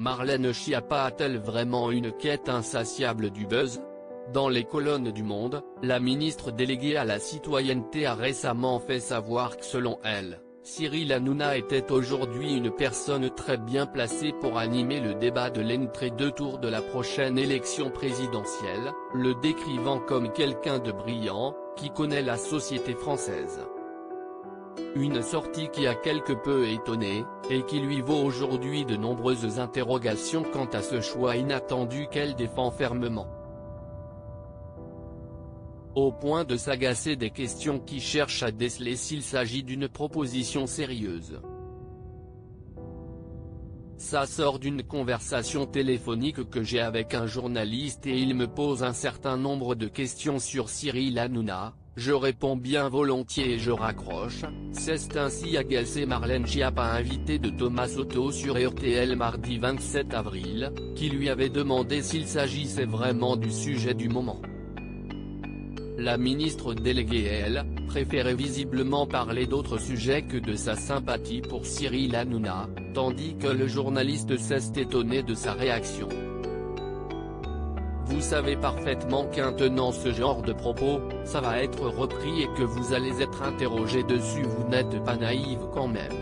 Marlène Schiappa a-t-elle vraiment une quête insatiable du buzz? Dans les colonnes du Monde, la ministre déléguée à la citoyenneté a récemment fait savoir que selon elle, Cyril Hanouna était aujourd'hui une personne très bien placée pour animer le débat de l'entre-deux tours de la prochaine élection présidentielle, le décrivant comme quelqu'un de brillant, qui connaît la société française. Une sortie qui a quelque peu étonné, et qui lui vaut aujourd'hui de nombreuses interrogations quant à ce choix inattendu qu'elle défend fermement. Au point de s'agacer des questions qui cherchent à déceler s'il s'agit d'une proposition sérieuse. Ça sort d'une conversation téléphonique que j'ai avec un journaliste et il me pose un certain nombre de questions sur Cyril Hanouna, je réponds bien volontiers et je raccroche, s'est ainsi agacée Marlène Schiappa, invitée de Thomas Soto sur RTL mardi 27 avril, qui lui avait demandé s'il s'agissait vraiment du sujet du moment. La ministre déléguée, elle, préférait visiblement parler d'autres sujets que de sa sympathie pour Cyril Hanouna, tandis que le journaliste s'est étonné de sa réaction. Vous savez parfaitement qu'en tenant ce genre de propos, ça va être repris et que vous allez être interrogé dessus, vous n'êtes pas naïve quand même.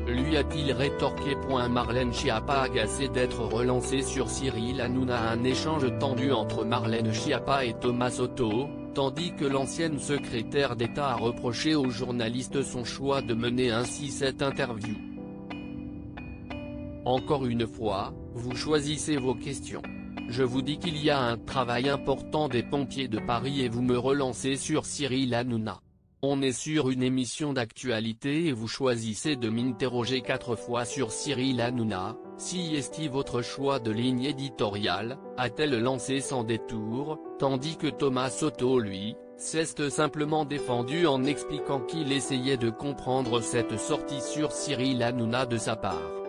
Lui a-t-il rétorqué. Marlène Schiappa agacée d'être relancée sur Cyril Hanouna. Un échange tendu entre Marlène Schiappa et Thomas Soto, tandis que l'ancienne secrétaire d'État a reproché au journaliste son choix de mener ainsi cette interview. Encore une fois, vous choisissez vos questions. Je vous dis qu'il y a un travail important des pompiers de Paris et vous me relancez sur Cyril Hanouna. On est sur une émission d'actualité et vous choisissez de m'interroger 4 fois sur Cyril Hanouna, si est-ce votre choix de ligne éditoriale, a-t-elle lancé sans détour, tandis que Thomas Soto lui, s'est simplement défendu en expliquant qu'il essayait de comprendre cette sortie sur Cyril Hanouna de sa part.